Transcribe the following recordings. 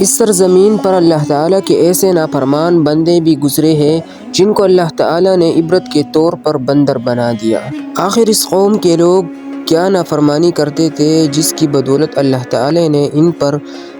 اس سرزمین پر اللہ تعالیٰ کے ایسے نافرمان بندے بھی گزرے ہیں جن کو اللہ تعالیٰ نے عبرت کے طور پر بندر بنا دیا۔ آخر اس قوم کے لوگ کیا نافرمانی کرتے تھے جس کی بدولت اللہ تعالیٰ نے ان پر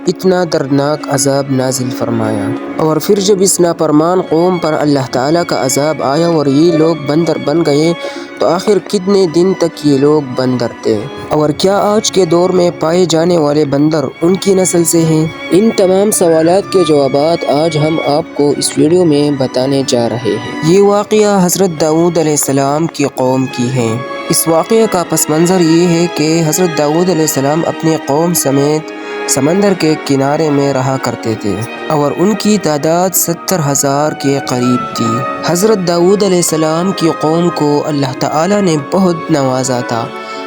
اتنا دردناک عذاب نازل فرمایا۔ اور پھر جب اس نافرمان قوم پر اللہ تعالیٰ کا عذاب آیا اور یہ لوگ بندر بن گئے تو آخر کتنے دن تک یہ لوگ بندر تھے؟ اور کیا آج کے دور میں پائے جانے والے بندر ان کی نسل سے ہیں؟ ان تمام سوالات کے جوابات آج ہم آپ کو اس ویڈیو میں بتانے جا رہے ہیں۔ یہ واقعہ حضرت داؤد علیہ السلام کی قوم کی ہے۔ اس واقعہ کا پس منظر یہ ہے کہ حضرت داؤد علیہ السلام اپنی قوم سمیت سمندر کے کنارے میں رہا کرتے تھے اور ان کی تعداد 70,000 کے قریب تھی۔ حضرت داؤد علیہ السلام کی قوم کو اللہ تعالیٰ نے بہت نوازا تھا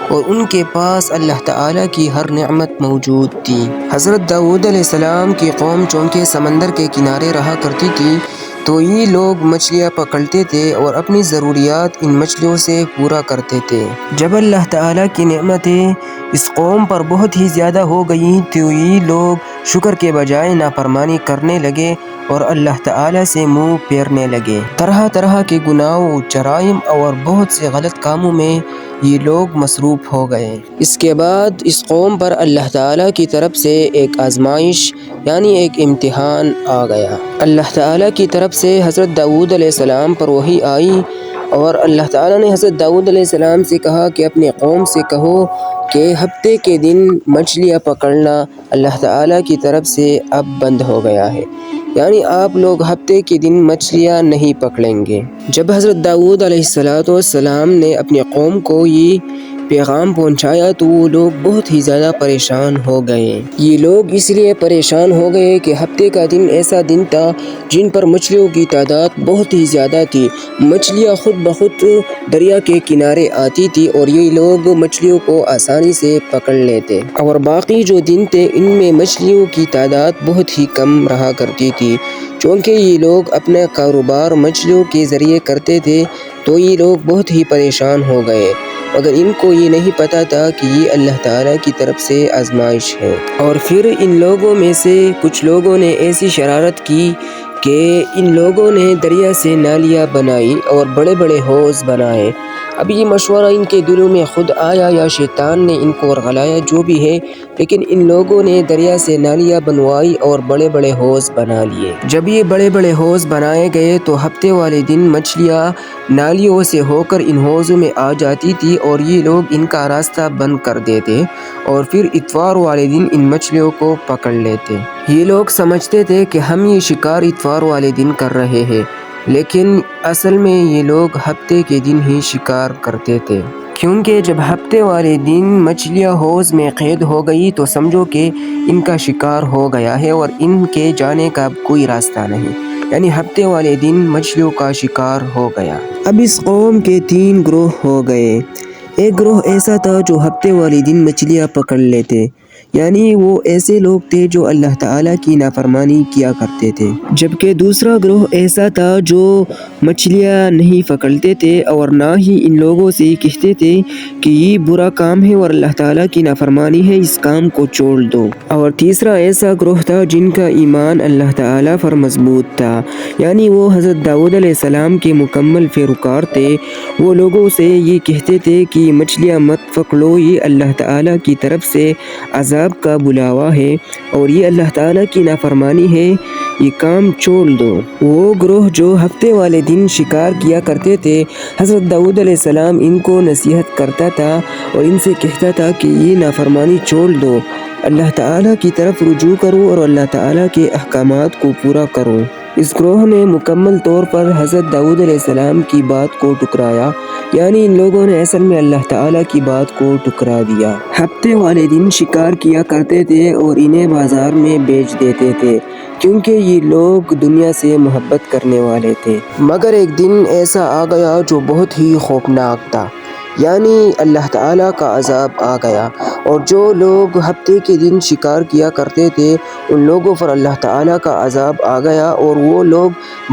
اور ان کے پاس اللہ تعالیٰ کی ہر نعمت موجود تھی۔ حضرت داؤد علیہ السلام کی قوم چونکہ سمندر کے کنارے رہا کرتی تھی تو یہ لوگ مچھلیاں پکڑتے تھے اور اپنی ضروریات ان مچھلیوں سے پورا کرتے تھے۔ جب اللہ تعالیٰ کی نعمتیں اس قوم پر بہت ہی زیادہ ہو گئیں تو یہ لوگ شکر کے بجائے نافرمانی کرنے لگے اور اللہ تعالیٰ سے منہ پھیرنے لگے۔ طرح طرح کے گناہوں، جرائم اور بہت سے غلط کاموں میں یہ لوگ مصروف ہو گئے۔ اس کے بعد اس قوم پر اللہ تعالیٰ کی طرف سے ایک آزمائش یعنی ایک امتحان آ گیا۔ اللہ تعالیٰ کی طرف سے حضرت داؤد علیہ السلام پر وحی آئی اور اللہ تعالیٰ نے حضرت داؤد علیہ السلام سے کہا کہ اپنی قوم سے کہو کہ ہفتے کے دن مچھلیاں پکڑنا اللہ تعالیٰ کی طرف سے اب بند ہو گیا ہے، یعنی آپ لوگ ہفتے کے دن مچھلیاں نہیں پکڑیں گے۔ جب حضرت داؤد علیہ السلام نے اپنی قوم کو یہ پیغام پہنچایا تو وہ لوگ بہت ہی زیادہ پریشان ہو گئے۔ یہ لوگ اس لیے پریشان ہو گئے کہ ہفتے کا دن ایسا دن تھا جن پر مچھلیوں کی تعداد بہت ہی زیادہ تھی۔ مچھلیاں خود بخود دریا کے کنارے آتی تھی اور یہ لوگ مچھلیوں کو آسانی سے پکڑ لیتے، اور باقی جو دن تھے ان میں مچھلیوں کی تعداد بہت ہی کم رہا کرتی تھی۔ چونکہ یہ لوگ اپنا کاروبار مچھلیوں کے ذریعے کرتے تھے تو یہ لوگ بہت ہی پریشان ہو گئے، مگر ان کو یہ نہیں پتا تھا کہ یہ اللہ تعالیٰ کی طرف سے آزمائش ہے۔ اور پھر ان لوگوں میں سے کچھ لوگوں نے ایسی شرارت کی کہ ان لوگوں نے دریا سے نالیاں بنائی اور بڑے بڑے حوض بنائے۔ اب یہ مشورہ ان کے دلوں میں خود آیا یا شیطان نے ان کو ورغلایا، جو بھی ہے، لیکن ان لوگوں نے دریا سے نالیاں بنوائی اور بڑے بڑے حوض بنا لیے۔ جب یہ بڑے بڑے حوض بنائے گئے تو ہفتے والے دن مچھلیاں نالیوں سے ہو کر ان حوضوں میں آ جاتی تھی اور یہ لوگ ان کا راستہ بند کر دیتے اور پھر اتوار والے دن ان مچھلیوں کو پکڑ لیتے۔ یہ لوگ سمجھتے تھے کہ ہم یہ شکار اتوار والے دن کر رہے ہیں، لیکن اصل میں یہ لوگ ہفتے کے دن ہی شکار کرتے تھے، کیونکہ جب ہفتے والے دن مچھلیاں حوض میں قید ہو گئی تو سمجھو کہ ان کا شکار ہو گیا ہے اور ان کے جانے کا کوئی راستہ نہیں، یعنی ہفتے والے دن مچھلیوں کا شکار ہو گیا۔ اب اس قوم کے 3 گروہ ہو گئے۔ ایک گروہ ایسا تھا جو ہفتے والے دن مچھلیاں پکڑ لیتے، یعنی وہ ایسے لوگ تھے جو اللہ تعالیٰ کی نافرمانی کیا کرتے تھے، جبکہ دوسرا گروہ ایسا تھا جو مچھلیاں نہیں پکڑتے تھے اور نہ ہی ان لوگوں سے کہتے تھے کہ یہ برا کام ہے اور اللہ تعالیٰ کی نافرمانی ہے، اس کام کو چھوڑ دو۔ اور تیسرا ایسا گروہ تھا جن کا ایمان اللہ تعالیٰ پر مضبوط تھا، یعنی وہ حضرت داؤد علیہ السلام کے مکمل پیروکار تھے۔ وہ لوگوں سے یہ کہتے تھے کہ مچھلیاں مت پکڑو، یہ اللہ تعالیٰ کی طرف سے عذاب کا بلاوا ہے اور یہ اللہ تعالیٰ کی نافرمانی ہے، یہ کام چھوڑ دو۔ وہ گروہ جو ہفتے والے دن شکار کیا کرتے تھے، حضرت داؤد علیہ السلام ان کو نصیحت کرتا تھا اور ان سے کہتا تھا کہ یہ نافرمانی چھوڑ دو، اللہ تعالیٰ کی طرف رجوع کرو اور اللہ تعالیٰ کے احکامات کو پورا کرو۔ اس گروہ نے مکمل طور پر حضرت داؤد علیہ السلام کی بات کو ٹکرایا، یعنی ان لوگوں نے اصل میں اللہ تعالیٰ کی بات کو ٹکرا دیا۔ ہفتے والے دن شکار کیا کرتے تھے اور انہیں بازار میں بیچ دیتے تھے، کیونکہ یہ لوگ دنیا سے محبت کرنے والے تھے۔ مگر ایک دن ایسا آ گیا جو بہت ہی خوفناک تھا۔ یعنی اللہ تعالیٰ کا عذاب آ گیا۔ اور جو لوگ ہفتے کے دن شکار کیا کرتے تھے ان لوگوں پر اللہ تعالیٰ کا عذاب آ گیا اور وہ لوگ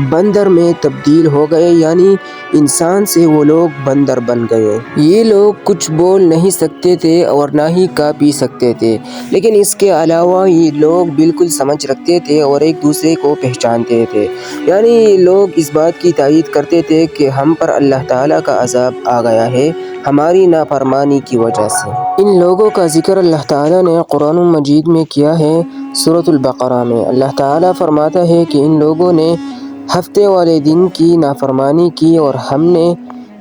بندر میں تبدیل ہو گئے، یعنی انسان سے وہ لوگ بندر بن گئے۔ یہ لوگ کچھ بول نہیں سکتے تھے اور نہ ہی کھا پی سکتے تھے، لیکن اس کے علاوہ یہ لوگ بالکل سمجھ رکھتے تھے اور ایک دوسرے کو پہچانتے تھے، یعنی یہ لوگ اس بات کی تائید کرتے تھے کہ ہم پر اللہ تعالیٰ کا عذاب آ گیا ہے ہماری نافرمانی کی وجہ سے۔ ان لوگوں کا ذکر اللہ تعالیٰ نے قرآن مجید میں کیا ہے۔ سورۃ البقرہ میں اللہ تعالیٰ فرماتا ہے کہ ان لوگوں نے ہفتے والے دن کی نافرمانی کی اور ہم نے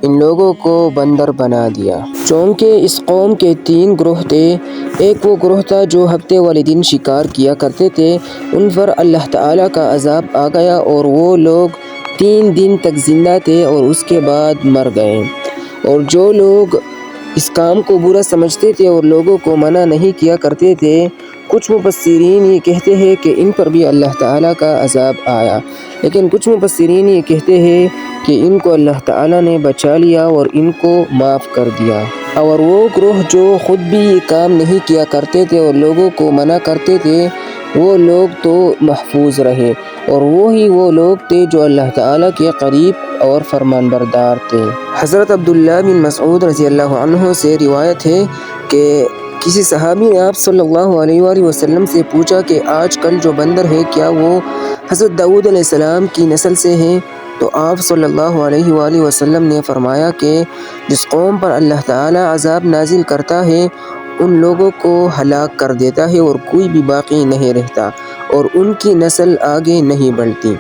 ان لوگوں کو بندر بنا دیا۔ چونکہ اس قوم کے 3 گروہ تھے، ایک وہ گروہ تھا جو ہفتے والے دن شکار کیا کرتے تھے، ان پر اللہ تعالیٰ کا عذاب آ گیا اور وہ لوگ 3 دن تک زندہ تھے اور اس کے بعد مر گئے۔ اور جو لوگ اس کام کو برا سمجھتے تھے اور لوگوں کو منع نہیں کیا کرتے تھے، کچھ مفسرین یہ کہتے ہیں کہ ان پر بھی اللہ تعالیٰ کا عذاب آیا، لیکن کچھ مفسرین یہ کہتے ہیں کہ ان کو اللہ تعالیٰ نے بچا لیا اور ان کو معاف کر دیا۔ اور وہ گروہ جو خود بھی یہ کام نہیں کیا کرتے تھے اور لوگوں کو منع کرتے تھے وہ لوگ تو محفوظ رہے، اور وہی وہ لوگ تھے جو اللہ تعالیٰ کے قریب اور فرمان بردار تھے۔ حضرت عبداللہ بن مسعود رضی اللہ عنہ سے روایت ہے کہ کسی صحابی نے آپ صلی اللہ علیہ وآلہ وسلم سے پوچھا کہ آج کل جو بندر ہے کیا وہ حضرت داؤد علیہ السلام کی نسل سے ہے؟ تو آپ صلی اللہ علیہ وآلہ وسلم نے فرمایا کہ جس قوم پر اللہ تعالیٰ عذاب نازل کرتا ہے ان لوگوں کو ہلاک کر دیتا ہے اور کوئی بھی باقی نہیں رہتا اور ان کی نسل آگے نہیں بڑھتی۔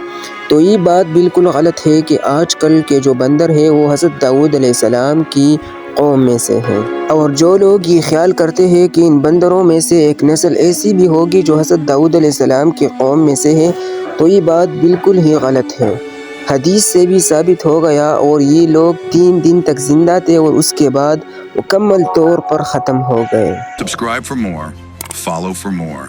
تو یہ بات بالکل غلط ہے کہ آج کل کے جو بندر ہے وہ حضرت داؤد علیہ السلام کی قوم میں سے ہے، اور جو لوگ یہ خیال کرتے ہیں کہ ان بندروں میں سے ایک نسل ایسی بھی ہوگی جو حضرت داؤد علیہ السلام کی قوم میں سے ہے، تو یہ بات بالکل ہی غلط ہے۔ حدیث سے بھی ثابت ہو گیا اور یہ لوگ 3 دن تک زندہ تھے اور اس کے بعد مکمل طور پر ختم ہو گئے۔ Subscribe for more. Follow for more.